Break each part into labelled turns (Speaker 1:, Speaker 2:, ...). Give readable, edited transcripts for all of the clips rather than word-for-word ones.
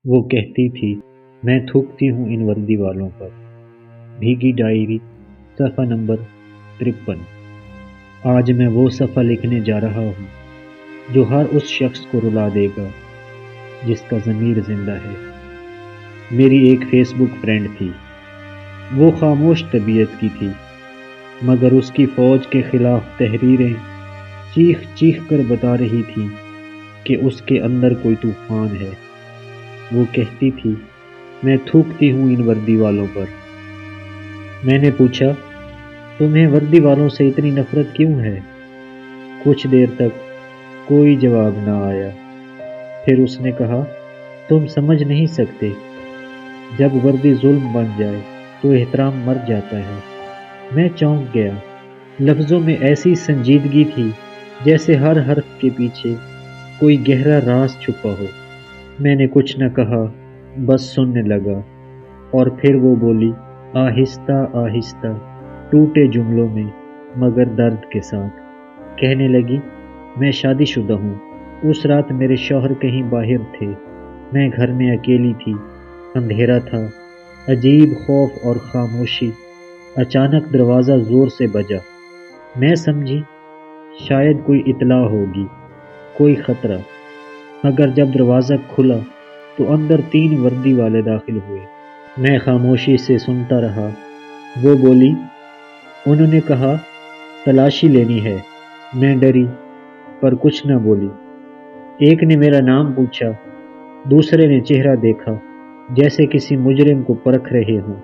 Speaker 1: وہ کہتی تھی، میں تھوکتی ہوں ان وردی والوں پر۔ بھیگی ڈائری، صفحہ نمبر 53۔ آج میں وہ صفحہ لکھنے جا رہا ہوں جو ہر اس شخص کو رلا دے گا جس کا ضمیر زندہ ہے۔ میری ایک فیس بک فرینڈ تھی۔ وہ خاموش طبیعت کی تھی، مگر اس کی فوج کے خلاف تحریریں چیخ چیخ کر بتا رہی تھی کہ اس کے اندر کوئی طوفان ہے۔ وہ کہتی تھی، میں تھوکتی ہوں ان وردی والوں پر۔ میں نے پوچھا، تمہیں وردی والوں سے اتنی نفرت کیوں ہے؟ کچھ دیر تک کوئی جواب نہ آیا۔ پھر اس نے کہا، تم سمجھ نہیں سکتے، جب وردی ظلم بن جائے تو احترام مر جاتا ہے۔ میں چونک گیا۔ لفظوں میں ایسی سنجیدگی تھی جیسے ہر حرف کے پیچھے کوئی گہرا راز چھپا ہو۔ میں نے کچھ نہ کہا، بس سننے لگا، اور پھر وہ بولی، آہستہ آہستہ، ٹوٹے جملوں میں مگر درد کے ساتھ۔ کہنے لگی، میں شادی شدہ ہوں۔ اس رات میرے شوہر کہیں باہر تھے، میں گھر میں اکیلی تھی، اندھیرا تھا، عجیب خوف اور خاموشی۔ اچانک دروازہ زور سے بجا۔ میں سمجھی شاید کوئی اطلاع ہوگی، کوئی خطرہ، مگر جب دروازہ کھلا تو اندر 3 وردی والے داخل ہوئے۔ میں خاموشی سے سنتا رہا۔ وہ بولی، انہوں نے کہا تلاشی لینی ہے۔ میں ڈری پر کچھ نہ بولی۔ ایک نے میرا نام پوچھا، دوسرے نے چہرہ دیکھا جیسے کسی مجرم کو پرکھ رہے ہوں۔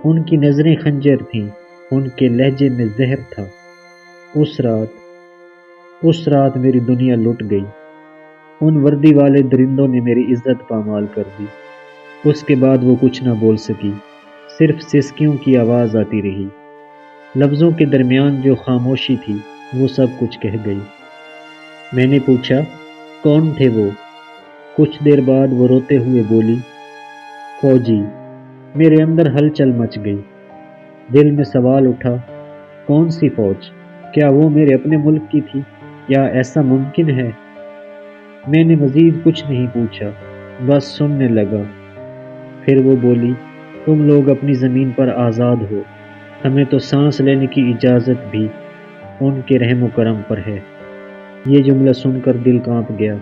Speaker 1: ان کی نظریں خنجر تھیں، ان کے لہجے میں زہر تھا۔ اس رات میری دنیا لٹ گئی۔ ان وردی والے درندوں نے میری عزت پامال کر دی۔ اس کے بعد وہ کچھ نہ بول سکی، صرف سسکیوں کی آواز آتی رہی۔ لفظوں کے درمیان جو خاموشی تھی وہ سب کچھ کہہ گئی۔ میں نے پوچھا، کون تھے وہ؟ کچھ دیر بعد وہ روتے ہوئے بولی، فوجی۔ میرے اندر ہلچل مچ گئی۔ دل میں سوال اٹھا، کون سی فوج؟ کیا وہ میرے اپنے ملک کی تھی؟ یا ایسا ممکن ہے؟ میں نے مزید کچھ نہیں پوچھا، بس سننے لگا۔ پھر وہ بولی، تم لوگ اپنی زمین پر آزاد ہو، ہمیں تو سانس لینے کی اجازت بھی ان کے رحم و کرم پر ہے۔ یہ جملہ سن کر دل کانپ گیا۔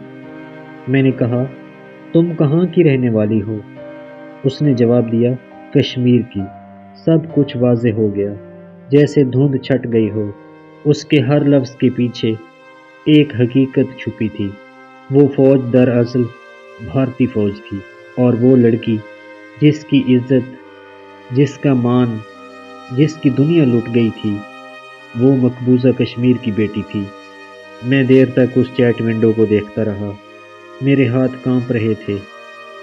Speaker 1: میں نے کہا، تم کہاں کی رہنے والی ہو؟ اس نے جواب دیا، کشمیر کی۔ سب کچھ واضح ہو گیا، جیسے دھند چھٹ گئی ہو۔ اس کے ہر لفظ کے پیچھے ایک حقیقت چھپی تھی۔ وہ فوج دراصل بھارتی فوج تھی، اور وہ لڑکی جس کی عزت، جس کا مان، جس کی دنیا لٹ گئی تھی، وہ مقبوضہ کشمیر کی بیٹی تھی۔ میں دیر تک اس چیٹ ونڈو کو دیکھتا رہا۔ میرے ہاتھ کانپ رہے تھے۔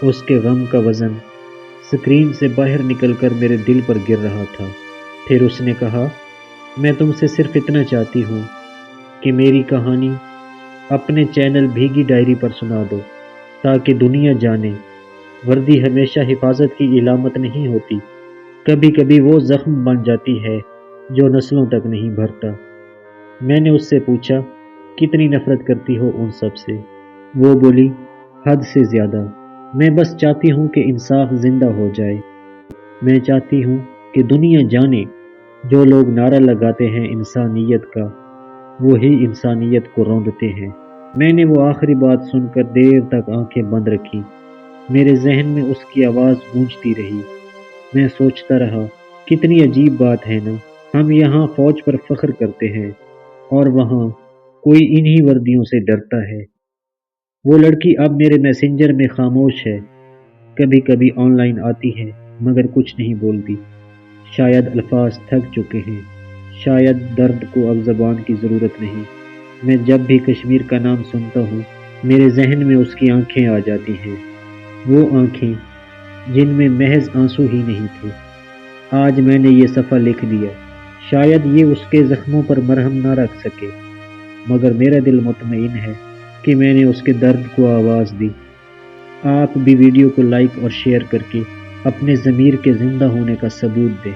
Speaker 1: اس کے غم کا وزن سکرین سے باہر نکل کر میرے دل پر گر رہا تھا۔ پھر اس نے کہا، میں تم سے صرف اتنا چاہتی ہوں کہ میری کہانی اپنے چینل بھیگی ڈائری پر سنا دو، تاکہ دنیا جانے وردی ہمیشہ حفاظت کی علامت نہیں ہوتی، کبھی کبھی وہ زخم بن جاتی ہے جو نسلوں تک نہیں بھرتا۔ میں نے اس سے پوچھا، کتنی نفرت کرتی ہو ان سب سے؟ وہ بولی، حد سے زیادہ۔ میں بس چاہتی ہوں کہ انصاف زندہ ہو جائے۔ میں چاہتی ہوں کہ دنیا جانے جو لوگ نعرہ لگاتے ہیں انسانیت کا، وہی انسانیت کو روندتے ہیں۔ میں نے وہ آخری بات سن کر دیر تک آنکھیں بند رکھی۔ میرے ذہن میں اس کی آواز گونجتی رہی۔ میں سوچتا رہا، کتنی عجیب بات ہے نا، ہم یہاں فوج پر فخر کرتے ہیں اور وہاں کوئی انہی وردیوں سے ڈرتا ہے۔ وہ لڑکی اب میرے میسنجر میں خاموش ہے، کبھی کبھی آن لائن آتی ہے مگر کچھ نہیں بولتی۔ شاید الفاظ تھک چکے ہیں، شاید درد کو اب زبان کی ضرورت نہیں۔ میں جب بھی کشمیر کا نام سنتا ہوں، میرے ذہن میں اس کی آنکھیں آ جاتی ہیں، وہ آنکھیں جن میں محض آنسو ہی نہیں تھے۔ آج میں نے یہ صفحہ لکھ دیا، شاید یہ اس کے زخموں پر مرہم نہ رکھ سکے، مگر میرا دل مطمئن ہے کہ میں نے اس کے درد کو آواز دی۔ آپ بھی ویڈیو کو لائک اور شیئر کر کے اپنے ضمیر کے زندہ ہونے کا ثبوت دیں۔